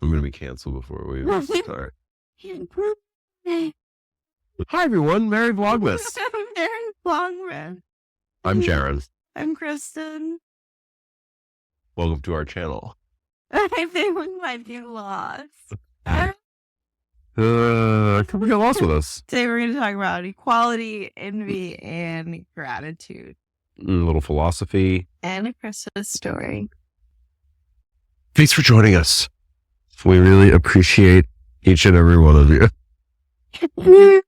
I'm going to be canceled before we start. Hi, everyone. Merry Vlogmas. Merry Vlogmas. I'm Sharon. I'm Kristen. Welcome to our channel. I think we might be lost. Come get lost with us. Today we're going to talk about equality, envy, and gratitude. A little philosophy. And a Christmas story. Thanks for joining us. We really appreciate each and every one of you. We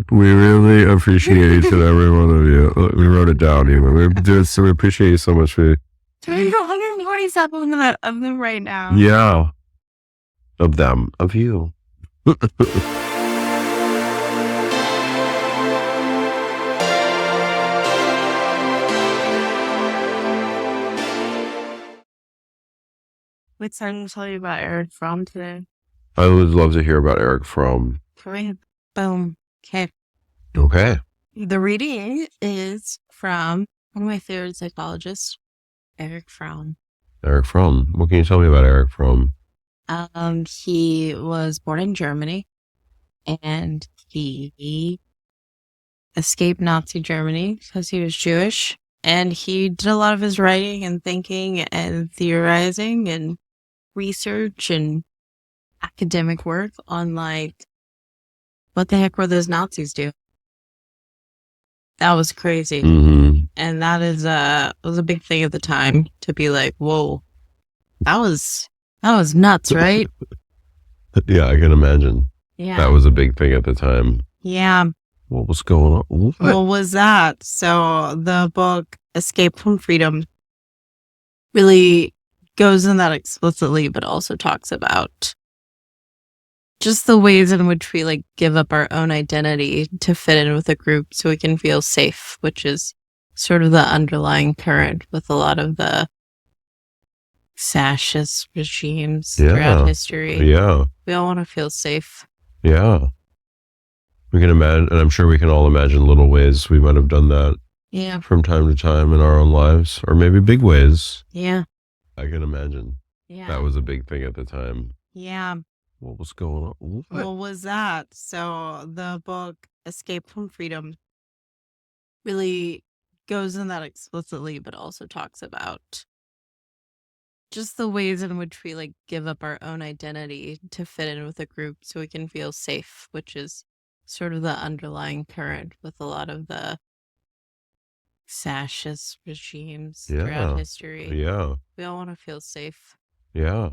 really appreciate each and every one of you. We wrote it down even. We appreciate you so much. We got 147 of them right now. Yeah. Of them. Of you. What song to tell you about Eric Fromm today? I would love to hear about Eric Fromm. Boom. Okay. Okay. The reading is from one of my favorite psychologists, Eric Fromm. Eric Fromm. What can you tell me about Eric Fromm? He was born in Germany, and he escaped Nazi Germany because he was Jewish. And he did a lot of his writing and thinking and theorizing and research and academic work on, like, what the heck were those Nazis do? That was crazy. Mm-hmm. And that was a big thing at the time, to be like, whoa, that was nuts, right? Yeah, I can imagine. Yeah. That was a big thing at the time. Yeah. What was going on? What was that? So the book Escape from Freedom really goes in that explicitly, but also talks about just the ways in which we, like, give up our own identity to fit in with a group so we can feel safe, which is sort of the underlying current with a lot of the fascist regimes throughout history. Yeah. We all want to feel safe. Yeah. We can imagine, and I'm sure we can all imagine little ways we might have done that. Yeah. From time to time in our own lives, or maybe big ways. Yeah. I can imagine. Yeah. That was a big thing at the time. Yeah. What was going on? What was that? So the book Escape from Freedom really goes in that explicitly, but also talks about just the ways in which we, like, give up our own identity to fit in with a group so we can feel safe, which is sort of the underlying current with a lot of the fascist regimes throughout history. Yeah. We all want to feel safe. Yeah.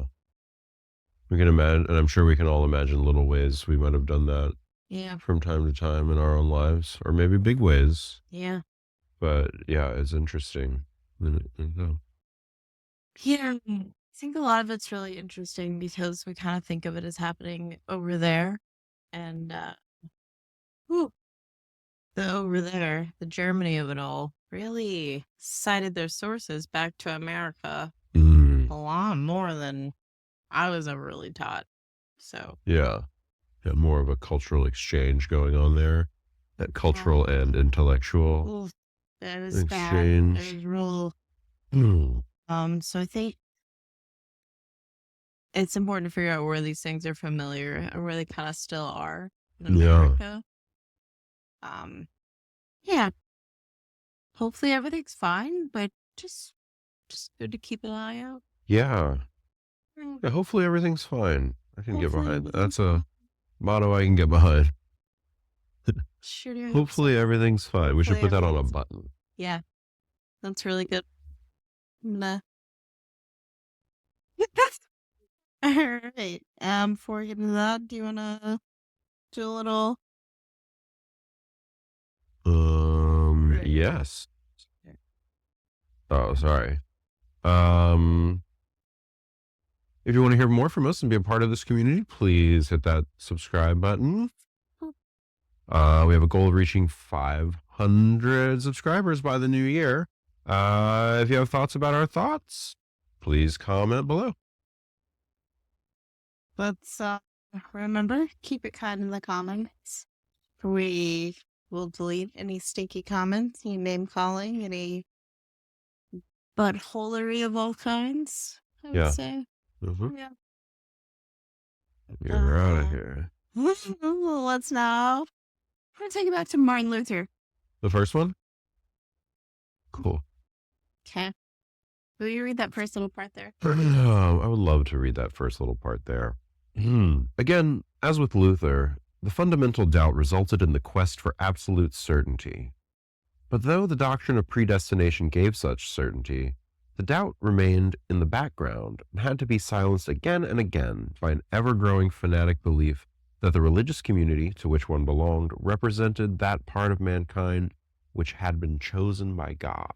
We can imagine, and I'm sure we can all imagine little ways we might have done that. Yeah. From time to time in our own lives, or maybe big ways. Yeah. But yeah, it's interesting. Yeah. I think a lot of it's really interesting because we kind of think of it as happening over there. And the over there, the Germany of it all, really cited their sources back to America a lot more than I was ever really taught. So yeah, more of a cultural exchange going on there. That cultural and intellectual that is exchange. bad. That is real. So I think it's important to figure out where these things are familiar and where they kind of still are in America. Yeah. Hopefully everything's fine, but just good to keep an eye out. Yeah. Hopefully everything's fine. I can get behind that. That's a motto I can get behind. Sure do. Hopefully everything's fine. We should put that on a button. Yeah. That's really good. All right. Before we get into that, do you want to do a little? Yes. Oh, sorry. If you want to hear more from us and be a part of this community, please hit that subscribe button. We have a goal of reaching 500 subscribers by the new year. If you have thoughts about our thoughts, please comment below. Let's remember, keep it kind in the comments. We will delete any stinky comments, any name calling, any buttholery of all kinds, I would say. Mm-hmm. Yeah. You're out of here. Let's now. I'm going to take it back to Martin Luther. The first one? Cool. Okay. Will you read that first little part there? I would love to read that first little part there. Again, as with Luther, the fundamental doubt resulted in the quest for absolute certainty. But though the doctrine of predestination gave such certainty, the doubt remained in the background and had to be silenced again and again by an ever-growing fanatic belief that the religious community to which one belonged represented that part of mankind which had been chosen by God.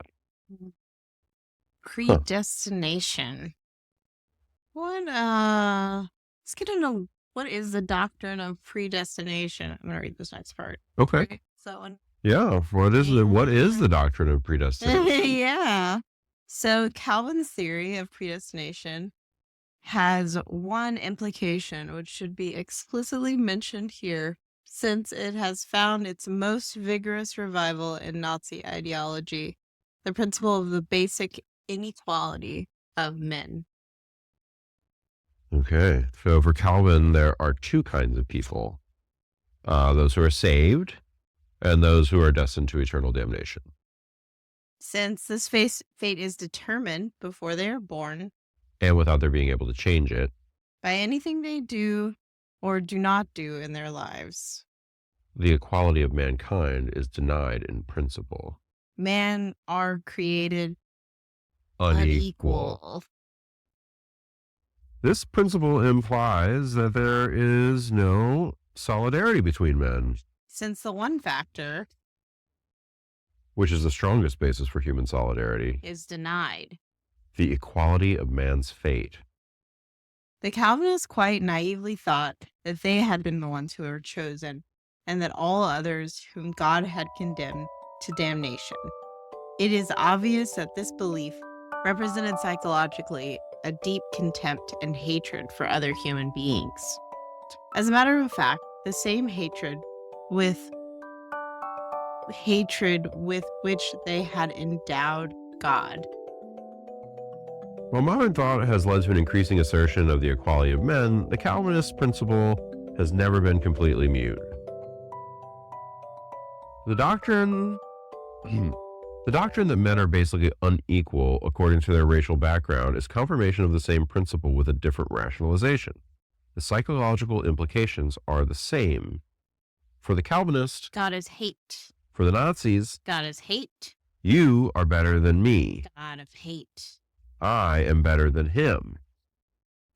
Predestination. Let's get to know what is the doctrine of predestination. I'm going to read this next part. Okay. Okay, so one. Yeah. What is the doctrine of predestination? Yeah. So Calvin's theory of predestination has one implication, which should be explicitly mentioned here, since it has found its most vigorous revival in Nazi ideology, the principle of the basic inequality of men. Okay. So for Calvin, there are two kinds of people. Those who are saved and those who are destined to eternal damnation. Since this fate is determined before they are born, and without their being able to change it, by anything they do or do not do in their lives, the equality of mankind is denied in principle. Men are created Unequal. This principle implies that there is no solidarity between men, since the one factor which is the strongest basis for human solidarity, is denied. The equality of man's fate. The Calvinists quite naively thought that they had been the ones who were chosen, and that all others whom God had condemned to damnation. It is obvious that this belief represented psychologically a deep contempt and hatred for other human beings. As a matter of fact, the same hatred with which they had endowed God. While modern thought has led to an increasing assertion of the equality of men, the Calvinist principle has never been completely mute. The doctrine that men are basically unequal according to their racial background is confirmation of the same principle with a different rationalization. The psychological implications are the same. For the Calvinist, God is hate. For the Nazis, God is hate. You are better than me. God of hate. I am better than him.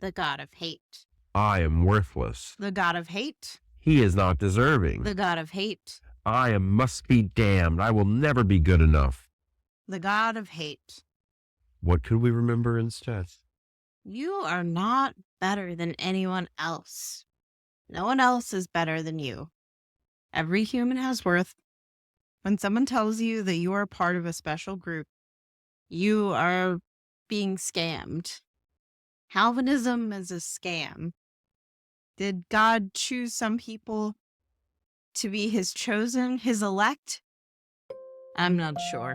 The God of hate. I am worthless. The God of hate. He is not deserving. The God of hate. I must be damned. I will never be good enough. The God of hate. What could we remember instead? You are not better than anyone else. No one else is better than you. Every human has worth. When someone tells you that you are part of a special group, you are being scammed. Calvinism is a scam. Did God choose some people to be his chosen, his elect? I'm not sure.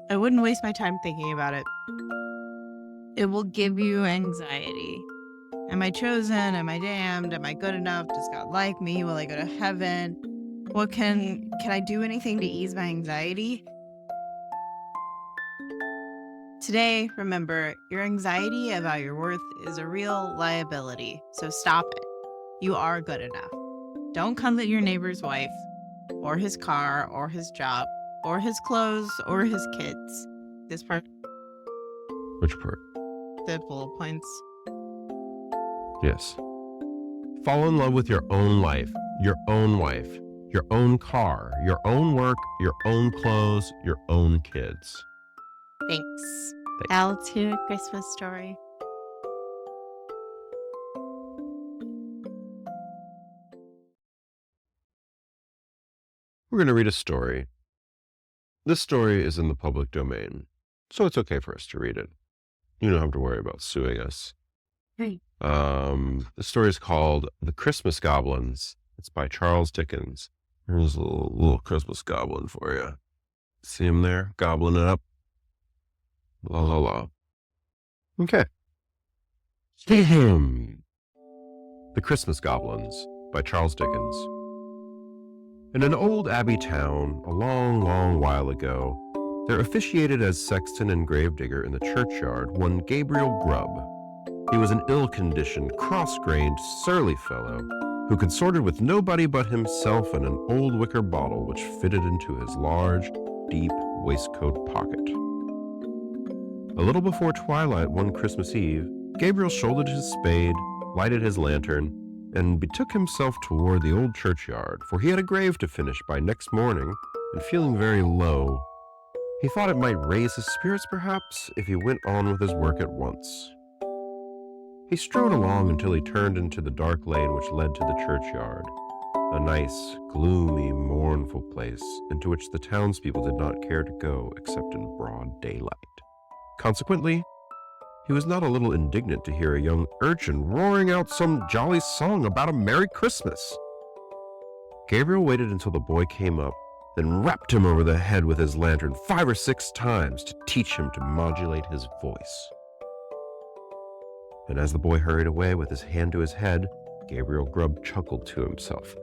I wouldn't waste my time thinking about it. It will give you anxiety. Am I chosen? Am I damned? Am I good enough? Does God like me? Will I go to heaven? What can I do anything to ease my anxiety? Today, remember, your anxiety about your worth is a real liability, so stop it. You are good enough. Don't covet your neighbor's wife, or his car, or his job, or his clothes, or his kids. This part. Which part? The bullet points. Yes. Fall in love with your own life, your own wife, your own car, your own work, your own clothes, your own kids. Thanks. Now let's hear a Christmas story. We're going to read a story. This story is in the public domain, so it's okay for us to read it. You don't have to worry about suing us. Right. The story is called The Christmas Gobblins. It's by Charles Dickens. Here's a little Christmas goblin for you. See him there? Gobbling it up. La la la. Okay. The Christmas Gobblins by Charles Dickens. In an old abbey town, a long, long while ago, there officiated as sexton and gravedigger in the churchyard one Gabriel Grubb. He was an ill-conditioned, cross-grained, surly fellow who consorted with nobody but himself and an old wicker bottle which fitted into his large, deep waistcoat pocket. A little before twilight one Christmas Eve, Gabriel shouldered his spade, lighted his lantern, and betook himself toward the old churchyard, for he had a grave to finish by next morning, and feeling very low, he thought it might raise his spirits perhaps if he went on with his work at once. He strode along until he turned into the dark lane which led to the churchyard, a nice, gloomy, mournful place into which the townspeople did not care to go except in broad daylight. Consequently, he was not a little indignant to hear a young urchin roaring out some jolly song about a Merry Christmas. Gabriel waited until the boy came up, then rapped him over the head with his lantern 5 or 6 times to teach him to modulate his voice. And as the boy hurried away with his hand to his head, Gabriel Grubb chuckled to himself,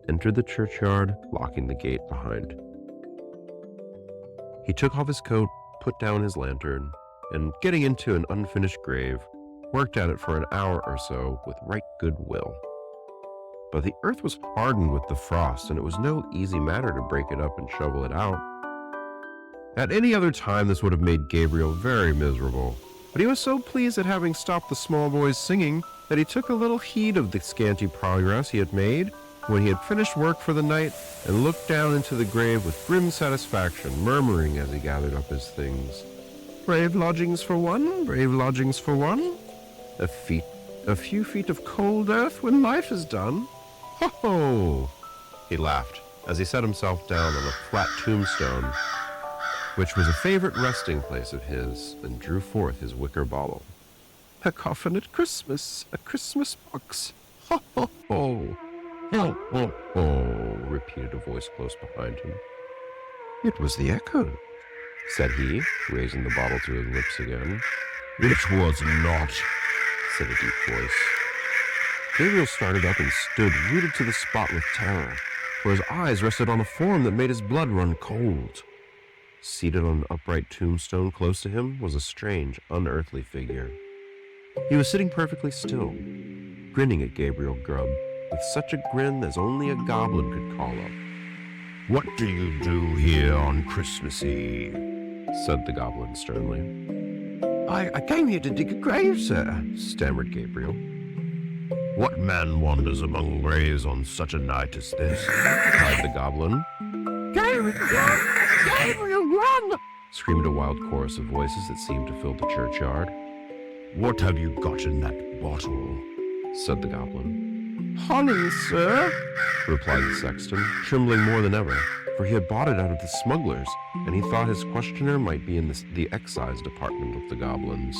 entered the churchyard, locking the gate behind. He took off his coat, put down his lantern, and getting into an unfinished grave, worked at it for an hour or so with right good will. But the earth was hardened with the frost, and it was no easy matter to break it up and shovel it out. At any other time this would have made Gabriel very miserable, but he was so pleased at having stopped the small boys singing that he took a little heed of the scanty progress he had made when he had finished work for the night, and looked down into the grave with grim satisfaction, murmuring as he gathered up his things, "Brave lodgings for one, brave lodgings for one. A few feet of cold earth when life is done. Ho ho!" He laughed as he set himself down on a flat tombstone, which was a favorite resting place of his, and drew forth his wicker bottle. "A coffin at Christmas, a Christmas box. Ho ho ho! Ho ho ho!" repeated a voice close behind him. "It was the echo," said he, raising the bottle to his lips again. "It was not," said a deep voice. Gabriel started up and stood rooted to the spot with terror, for his eyes rested on a form that made his blood run cold. Seated on an upright tombstone close to him was a strange, unearthly figure. He was sitting perfectly still, grinning at Gabriel Grubb, with such a grin as only a goblin could call up. "What do you do here on Christmas Eve?" said the goblin sternly. I came here to dig a grave, sir," stammered Gabriel. "What man wanders among graves on such a night as this?" cried the goblin. "Gabriel, run! Gabriel, run!" screamed a wild chorus of voices that seemed to fill the churchyard. "What have you got in that bottle?" said the goblin. "Honey, sir," replied the sexton, trembling more than ever, for he had bought it out of the smugglers, and he thought his questioner might be in the excise department of the goblins.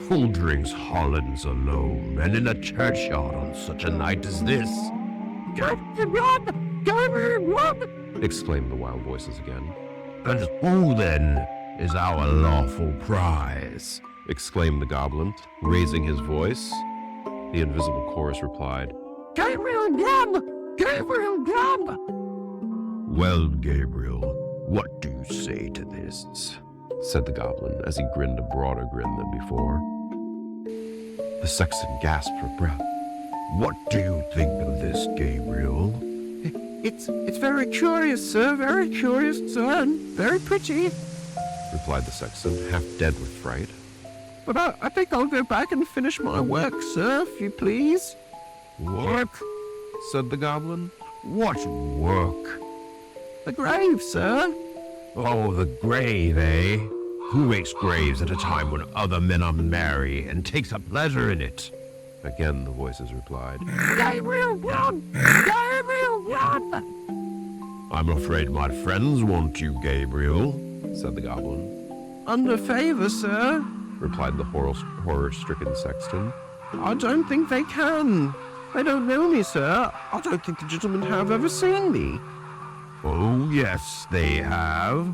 "Who drinks Hollands alone, and in a churchyard on such a night as this?" "Gabriel, run! Gabriel, run!" exclaimed the wild voices again. "And who, then, is our lawful prize?" exclaimed the goblin, raising his voice. The invisible chorus replied, "Gabriel Grubb! Gabriel Grubb!" "Well, Gabriel, what do you say to this?" said the goblin as he grinned a broader grin than before. The sexton gasped for breath. "What do you think of this, Gabriel?" It's very curious, sir, very curious, sir, and very pretty," replied the sexton, half dead with fright. "But I think I'll go back and finish my work, sir, if you please." "Work?" said the goblin. "What work?" "The grave, sir." "Oh, the grave, eh? Who makes graves at a time when other men are merry and takes a pleasure in it?" Again the voices replied, "Gabriel, run! Gabriel, run!" "I'm afraid my friends want you, Gabriel," said the goblin. "Under favor, sir," replied the horror-stricken sexton. "I don't think they can. They don't know me, sir. I don't think the gentlemen have ever seen me." "Oh, yes, they have.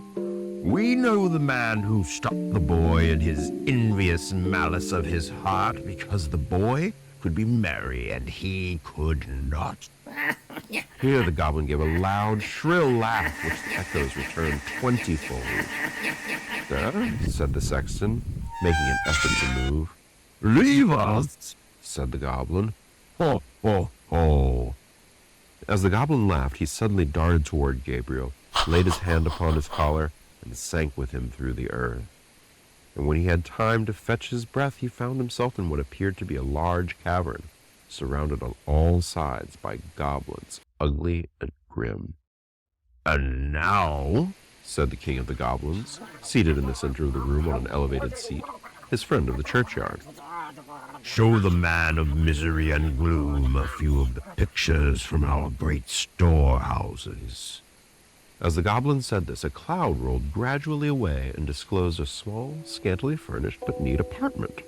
We know the man who stopped the boy in his envious malice of his heart because the boy could be merry, and he could not. Here the goblin gave a loud, shrill laugh, which the echoes returned 20-fold. Sir, said the sexton, making an effort to move. Leave us, said the goblin. Ho, ho, ho. As the goblin laughed, he suddenly darted toward Gabriel, laid his hand upon his collar, and sank with him through the earth. And when he had time to fetch his breath, he found himself in what appeared to be a large cavern, surrounded on all sides by goblins, ugly and grim. And now, said the king of the goblins, seated in the center of the room on an elevated seat, his friend of the churchyard, show the man of misery and gloom a few of the pictures from our great storehouses. As the goblin said this, a cloud rolled gradually away and disclosed a small, scantily furnished but neat apartment.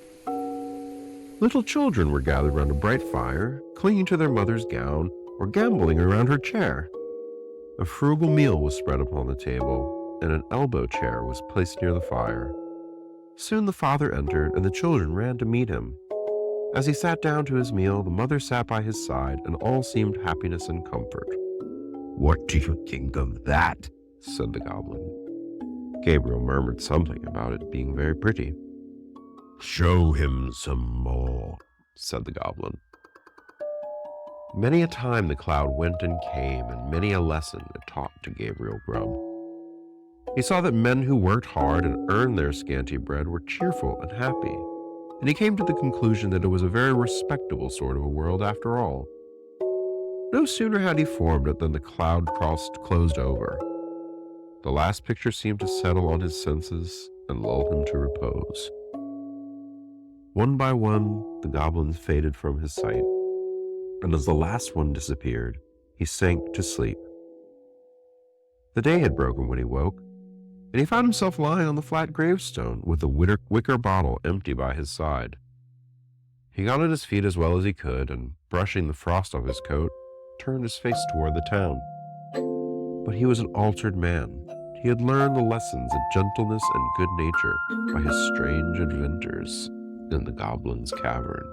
Little children were gathered round a bright fire, clinging to their mother's gown or gamboling around her chair. A frugal meal was spread upon the table, and an elbow chair was placed near the fire. Soon the father entered, and the children ran to meet him. As he sat down to his meal, the mother sat by his side, and all seemed happiness and comfort. What do you think of that? Said the goblin. Gabriel murmured something about it being very pretty. Show him some more, said the goblin. Many a time the cloud went and came, and many a lesson it taught to Gabriel Grubb. He saw that men who worked hard and earned their scanty bread were cheerful and happy, and he came to the conclusion that it was a very respectable sort of a world after all. No sooner had he formed it than the cloud closed over. The last picture seemed to settle on his senses and lull him to repose. One by one, the goblins faded from his sight, and as the last one disappeared, he sank to sleep. The day had broken when he woke, and he found himself lying on the flat gravestone with the wicker bottle empty by his side. He got on his feet as well as he could, and brushing the frost off his coat, turned his face toward the town. But he was an altered man. He had learned the lessons of gentleness and good nature by his strange adventures in the Goblin's cavern.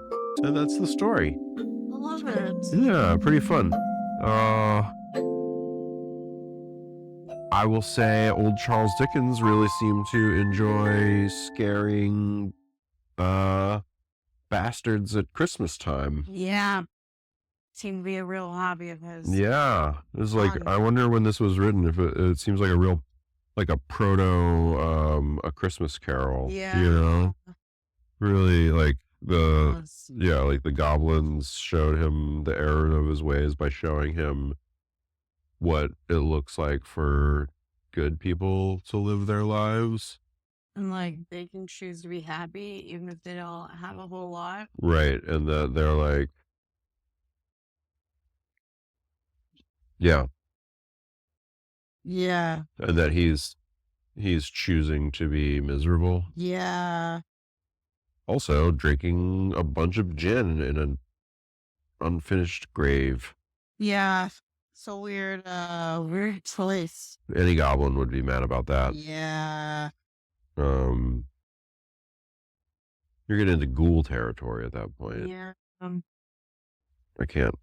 And that's the story. I love it. Yeah, pretty fun. I will say old Charles Dickens really seemed to enjoy scaring bastards at Christmas time. Yeah. Seemed to be a real hobby of his. Yeah. It was like, I wonder when this was written, if it seems like a real, like a proto, a Christmas Carol. Yeah. You know? Really, like like the goblins showed him the error of his ways by showing him what it looks like for good people to live their lives. And like they can choose to be happy even if they don't have a whole lot. Right. And that they're like, yeah. Yeah. And that he's choosing to be miserable. Yeah. Also drinking a bunch of gin in an unfinished grave. Yeah. So weird, weird choice. Any goblin would be mad about that. Yeah. You're getting into ghoul territory at that point. Yeah. I can't.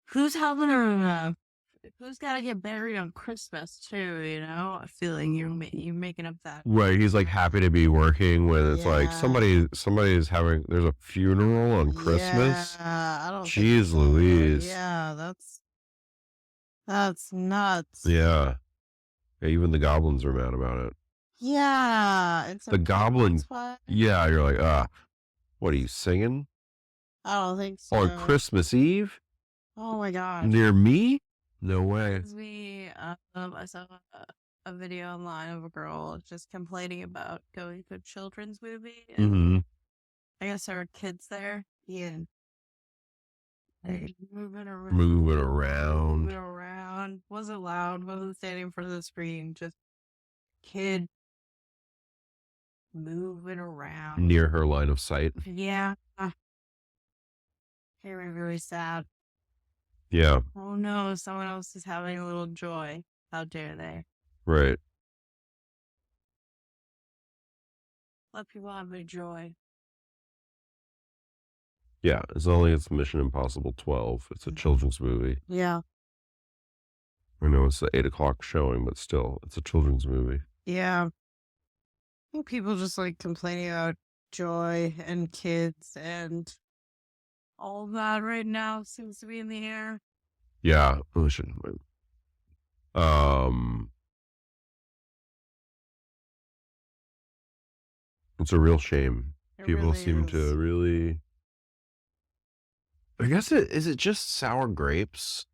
Who's having who's got to get buried on Christmas too? You know, feeling you're making up that. Right, he's like happy to be working when it's like somebody's having. There's a funeral on Christmas. Yeah, I don't. Jeez Louise. Yeah, that's nuts. Yeah, even the goblins are mad about it. Yeah, it's the goblin. Yeah, you're like, what are you singing? I don't think so. On Christmas Eve? Oh my god. Near me? No way. I saw a video online of a girl just complaining about going to a children's movie. And I guess there were kids there. Yeah. Moving around. Wasn't loud. Wasn't standing in front of the screen. Just kid moving around. Near her line of sight. Yeah. Very, very sad. Yeah. Oh no, someone else is having a little joy. How dare they? Right. Let people have their joy. Yeah, it's not like it's Mission Impossible 12. It's a children's movie. Yeah. I know it's the 8 o'clock showing, but still, it's a children's movie. Yeah. I think people just like complaining about joy and kids and all of that right now seems to be in the air. Yeah, oh, I shouldn't wait. It's a real shame. It People really seem is. to really. I guess is it just sour grapes?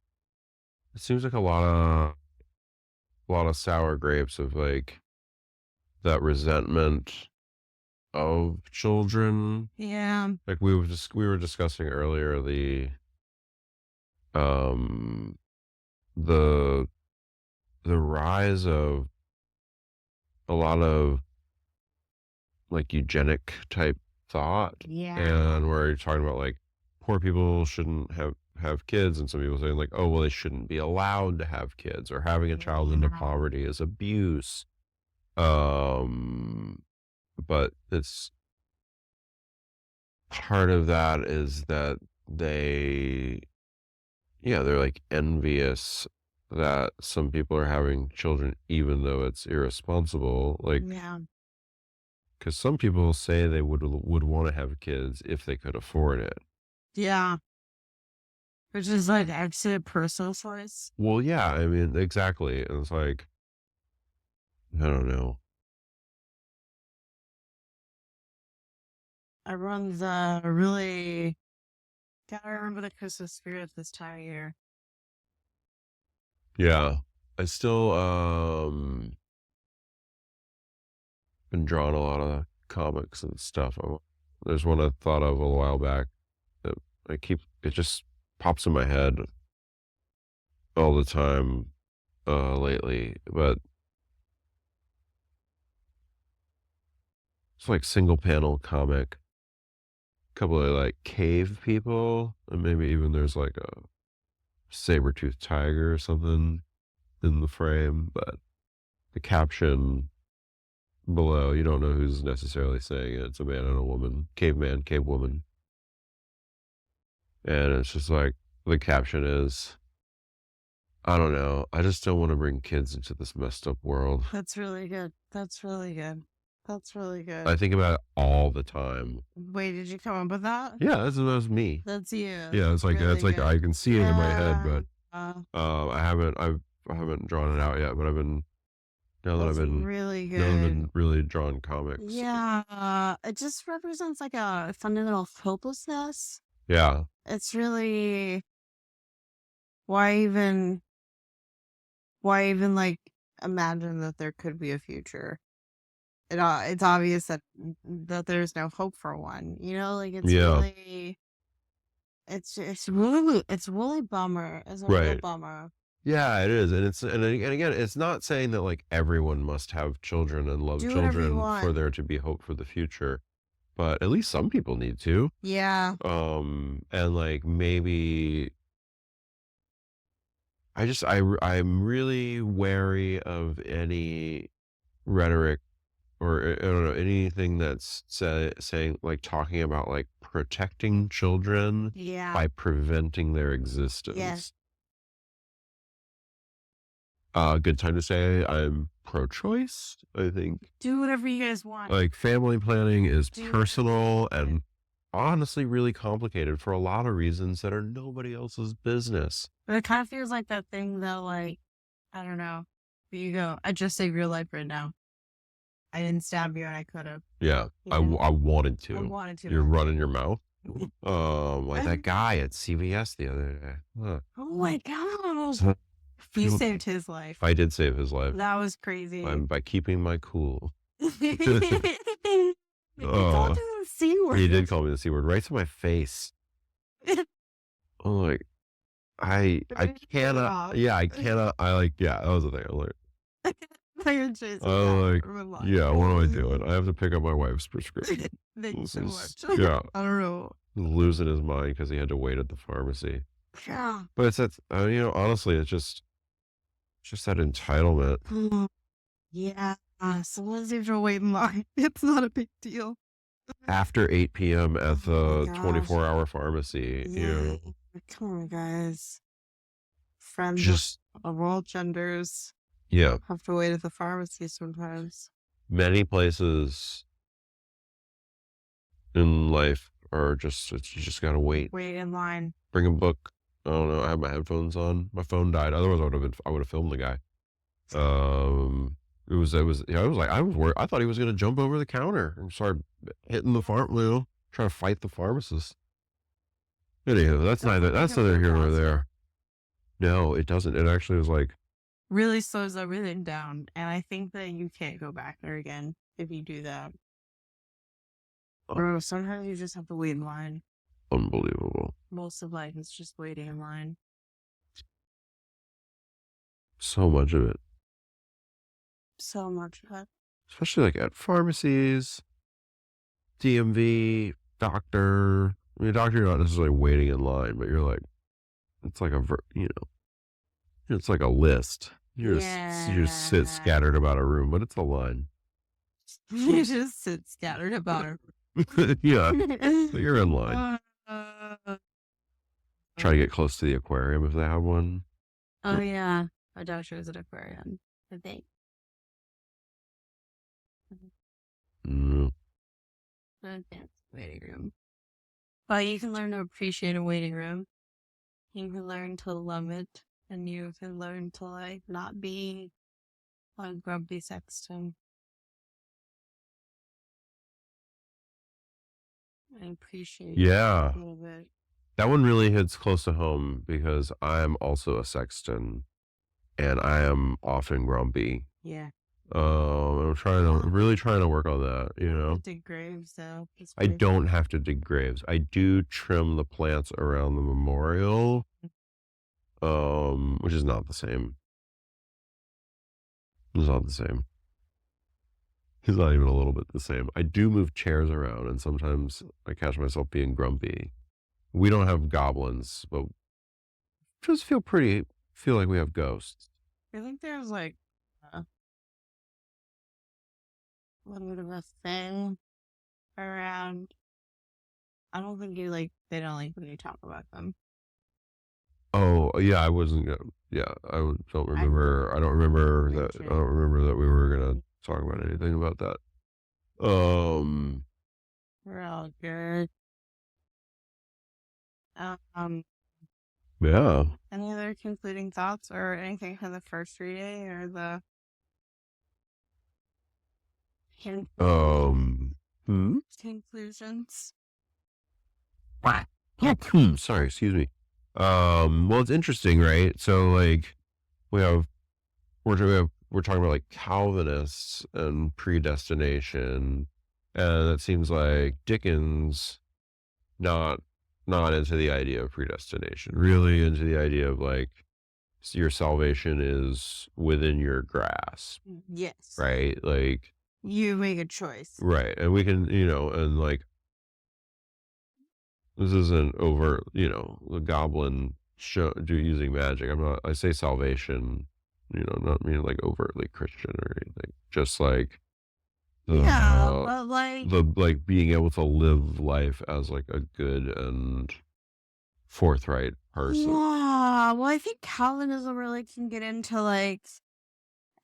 It seems like a lot of sour grapes of like that resentment of children. Yeah. Like we were discussing earlier um the the rise of a lot of like eugenic type thought, Yeah. and where you're talking about like poor people shouldn't have kids, and some people saying like, oh well, they shouldn't be allowed to have kids, or having a child into Yeah. poverty is abuse. um but it's part of that is that they they're like envious that some people are having children even though it's irresponsible, like Yeah. because some people say they would want to have kids if they could afford it. Yeah. Which is like actually a personal choice. Well, yeah, I mean, exactly. And it's like, I don't know. Everyone's really gotta remember the Christmas spirit this time of year. Yeah. I still been drawing a lot of comics and stuff. There's one I thought of a while back that it just pops in my head all the time lately, but it's like single panel comic, couple of like cave people, and maybe even there's like a saber-toothed tiger or something in the frame, but the caption below, you don't know who's necessarily saying it. It's a man and a woman, caveman, cavewoman. And it's just like, the caption is, I don't know. I just don't want to bring kids into this messed up world. That's really good. That's really good. That's really good. I think about it all the time. Wait, did you come up with that? Yeah, that's me. That's you. Yeah, it's like, really it's like good. I can see it in my head, but Yeah. I haven't drawn it out yet, but now that That's I've been really now that I've good. been really drawing comics. Yeah. It just represents like a fundamental hopelessness. Yeah. It's really why even like imagine that there could be a future. It's obvious that there's no hope for one. You know, like it's Yeah. really it's really bummer. It's a real Right. bummer. Yeah, it is. And again, it's not saying that like everyone must have children and love Do whatever you children for want. there to be hope for the future, but at least some people need to. Yeah. And like maybe I'm really wary of any rhetoric or I don't know, anything that's saying like talking about like protecting children Yeah. by preventing their existence. Yes. Good time to say I'm pro-choice. I think Do whatever you guys want. like family planning is Do personal and honestly really complicated for a lot of reasons that are nobody else's business. But it kind of feels like that thing though, like, I don't know. But you go, I just saved your life right now. I didn't stab you and I could have. Yeah, I Yeah. wanted to. I wanted to. You're but- running your mouth. Like that guy at CVS the other day. Huh. Oh my gosh. So- You feel- saved his life. I did save his life That was crazy. by keeping my cool. You called him the C word. He did call me the C word right to my face. I'm like, I cannot. Yeah, I cannot. Yeah, that was the thing. I'm like, yeah, what am I doing? I have to pick up my wife's prescription. Thank you This so is- much. Yeah, I don't know. losing his mind because he had to wait at the pharmacy. Yeah. But it's that, honestly, it's just that entitlement. Yeah. Sometimes you have to wait in line. It's not a big deal. after 8 p.m. at Oh the my gosh. 24-hour pharmacy, you know, Yeah. Come on, guys. Friends just, of all genders yeah, have to wait at the pharmacy sometimes. many places in life are just, you just gotta wait. Wait in line. Bring a book. I don't know. I have my headphones on. My phone died. Otherwise, I would have filmed the guy. Yeah, I thought he was gonna jump over the counter and start hitting the trying to fight the pharmacist. Anywho, that's neither here nor there. No, it doesn't. It actually was like, Really slows everything down, and I think that you can't go back there again if you do that. Bro, sometimes you just have to wait in line. unbelievable. Most of life is just waiting in line. So much of it, So much of it. especially like at pharmacies, DMV, doctor. I mean, doctor, you're not necessarily waiting in line, but you're like, it's like it's like a list. You just sit scattered about a room, but it's a line. You just sit scattered about it. Yeah, but you're in line. Try to get close to the aquarium if they have one. Oh yeah, my doctor was at aquarium. I think. Mm. Advanced waiting room. But you can learn to appreciate a waiting room. You can learn to love it, and you can learn to like not be a grumpy sexton. I appreciate Yeah, a little bit. that one really hits close to home because I'm also a sexton and I am often grumpy. Yeah. I'm really trying to work on that, you know. Dig graves though. I don't have to dig graves. I do trim the plants around the memorial, which is not the same. It's not the same. It's not even a little bit the same. I do move chairs around, and sometimes I catch myself being grumpy. We don't have goblins, but just feel like we have ghosts. I think there's like a little bit of a thing around. I don't think they don't like when you talk about them. Oh yeah, I wasn't gonna. Yeah, don't remember. I don't remember that. I don't remember that we were gonna talk about anything about that. We're all good. Yeah. Any other concluding thoughts or anything from the first reading or the conclusions? Sorry, excuse me. Well, it's interesting, right? So, like, we have we're talking about like Calvinists and predestination, and it seems like Dickens not into the idea of predestination, really into the idea of like your salvation is within your grasp, Yes. right? Like you make a choice, right, and we can, and like this isn't over, the goblin using magic. I say salvation, not meaning like overtly Christian or anything. Just like but like the like being able to live life as like a good and forthright person. Yeah, well, I think Calvinism really can get into like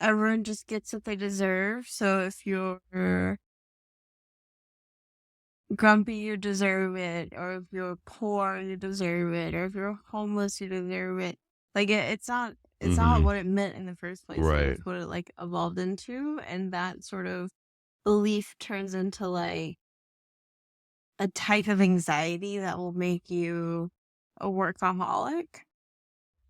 everyone just gets what they deserve. So if you're grumpy, you deserve it, or if you're poor, you deserve it, or if you're homeless, you deserve it. Like it's not what it meant in the first place. Right. It's what it like evolved into, and that sort of belief turns into like a type of anxiety that will make you a workaholic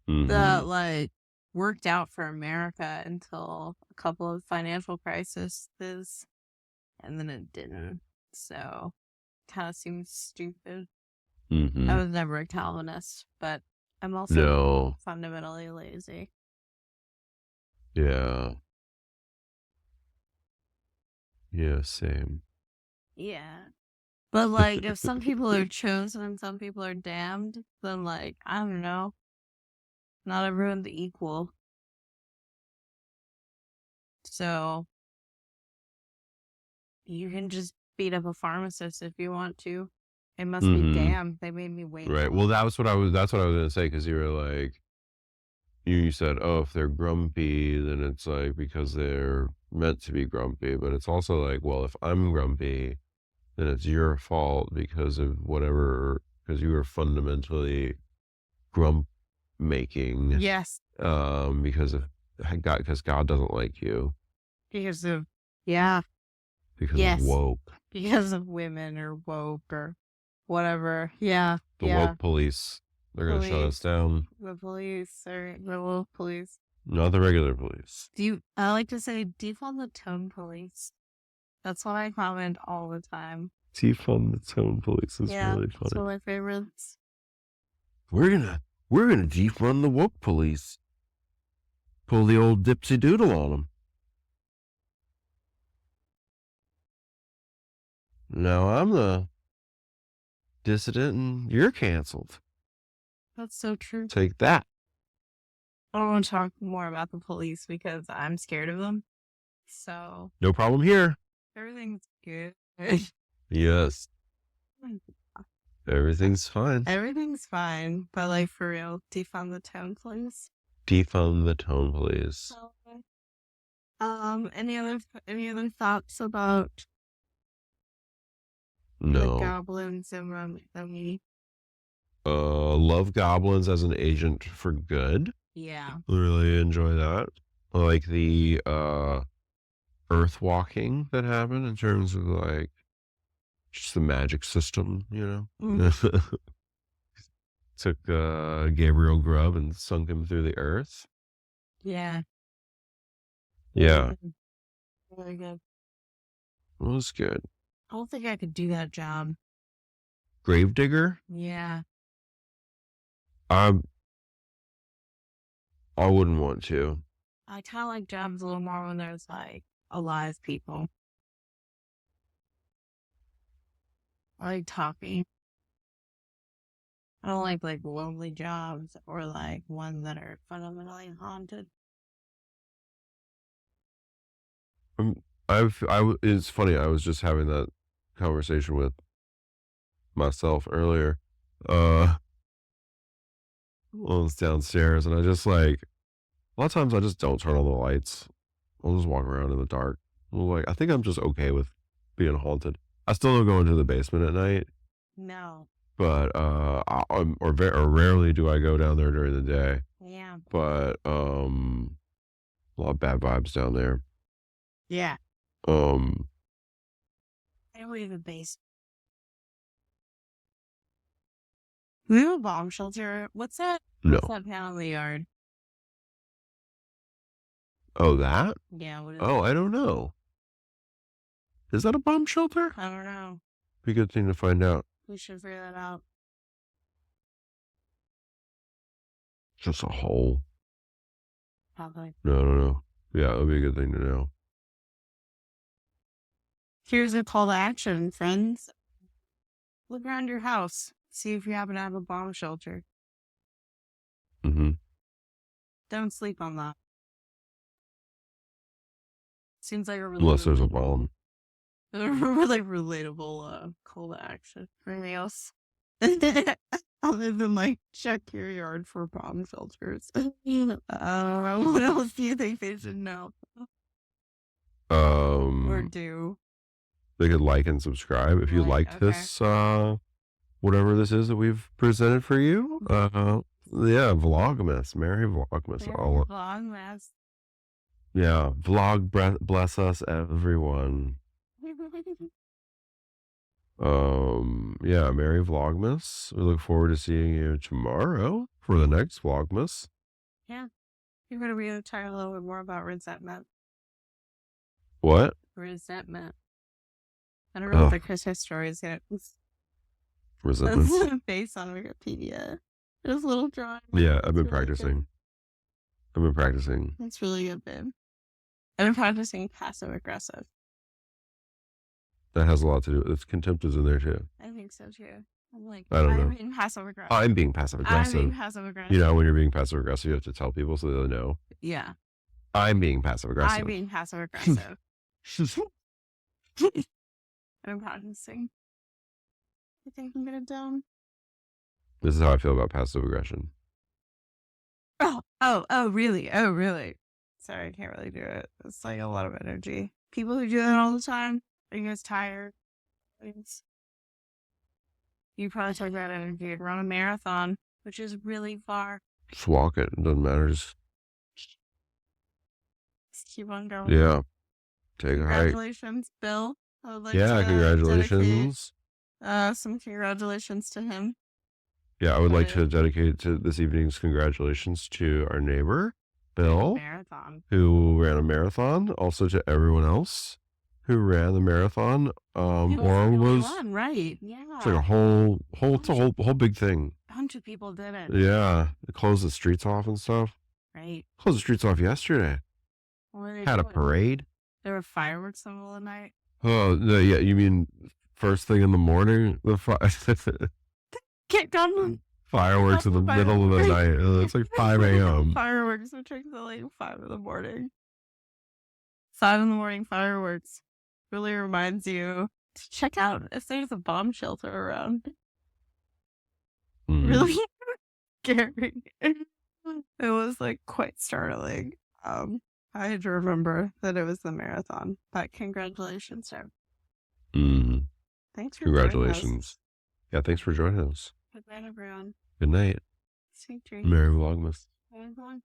that like worked out for America until a couple of financial crises, and then it didn't. So kind of seems stupid. I was never a Calvinist, but I'm also fundamentally lazy. Yeah. Yeah, same. Yeah. But like if some people are chosen and some people are damned, then like, I don't know. Not everyone's equal. So you can just beat up a pharmacist if you want to. It must be Mhm. damn. They made me wait. Right. Well, that's what I was gonna say, because you were like, you said, oh, if they're grumpy, then it's like because they're meant to be grumpy. But it's also like, well, if I'm grumpy, then it's your fault because of whatever, because you were fundamentally grump making, Yes, because of God, because God doesn't like you because of yeah, because of yes, woke, because of women or woke or whatever. Yeah, the yeah. woke police. They're gonna shut us Police, down, the police, or the little police. not the regular police. I like to say defund the tone police. That's what I comment all the time. Defund the tone police is really It's funny. one of my favorites. We're gonna defund the woke police. Pull the old dipsy doodle on them. Now I'm the dissident and you're canceled. That's so true. Take that. I don't want to talk more about the police because I'm scared of them. So No problem here. everything's good. Yes. Everything's fine. Everything's fine, but like for real, defund the tone, please. Defund the tone police. Any other thoughts about the No. goblins and me? Love goblins as an agent for good. Yeah. Really enjoy that. I like the earth walking that happened in terms of like just the magic system, you know. Mm. Took Gabriel Grubb and sunk him through the earth. Yeah. Yeah. Very good. It was good. I don't think I could do that job. Gravedigger? Yeah. I wouldn't want to. I kind of like jobs a little more when there's like alive people. I like talking. I don't like lonely jobs or like ones that are fundamentally haunted. It's funny. I was just having that conversation with myself earlier. I was downstairs, and I just like a lot of times I just don't turn on the lights. I'll just walk around in the dark. Like I think I'm just okay with being haunted. I still don't go into the basement at night. No. But or rarely do I go down there during the day. Yeah. But a lot of bad vibes down there. Yeah. I don't have a base. We have a bomb shelter. What's that? No. What's that panel in the yard? Oh, that? Yeah. What is Oh, I don't know. Is that a bomb shelter? I don't know. Be a good thing to find out. We should figure that out. Just a hole. Probably. No. Yeah, it would be a good thing to know. Here's a call to action, friends. Look around your house. See if you happen to have a bomb shelter. Mm-hmm. Don't sleep on that. Seems like a really Unless there's a bomb. really relatable call to action. Anything else? Other than like check your yard for bomb shelters. What else do you think they should know? Or do? They could like and subscribe if you liked this whatever this is that we've presented for you. Yeah, Vlogmas, Merry Vlogmas. Vlogmas. Yeah, bless us everyone. Yeah, Merry Vlogmas. We look forward to seeing you tomorrow for the next Vlogmas. Yeah. You're going to be able to talk a little bit more about resentment. What? Resentment. I don't know what the Christmas story is yet. Resentment. Based on Wikipedia. There's a little drawing. Yeah, I've been practicing. That's really good, babe. I've been practicing passive aggressive. That has a lot to do with it. Contempt is in there too. I think so too. I'm being passive aggressive. I'm being passive aggressive. You know, when you're being passive aggressive, you have to tell people so they know. Yeah. I'm being passive aggressive. I'm being passive aggressive. I'm practicing. I think I'm gonna down. This is how I feel about passive aggression. Oh, really? Oh, really? Sorry, I can't really do it. It's like a lot of energy. People who do that all the time, are you guys tired? You probably took that energy to run a marathon, which is really far. Just walk it. It doesn't matter. Just keep on going. Yeah. Take a hike. Congratulations, Bill. I would like Yeah, to congratulations. dedicate, some congratulations to him. Yeah, I would like to dedicate to this evening's congratulations to our neighbor, Bill, who ran a marathon. Also to everyone else who ran the marathon. Or was right? Yeah, it's like a whole big thing. A bunch of people did it. Yeah, they closed the streets off and stuff. Right. Closed the streets off yesterday. Had a parade. There were fireworks in the middle of the night. Oh, yeah. You mean first thing in the morning? Get done. Fireworks in the middle of the night. It's like 5 a.m. Fireworks, which are like 5 in the morning. 5 in the morning fireworks really reminds you to check out if there's a bomb shelter around. Really scary. It was like quite startling. I had to remember that it was the marathon. But congratulations, sir. Thanks for Congratulations. Yeah, thanks for joining us. Good night, everyone. Good night. Sweet dreams. Merry Vlogmas. Merry Vlogmas.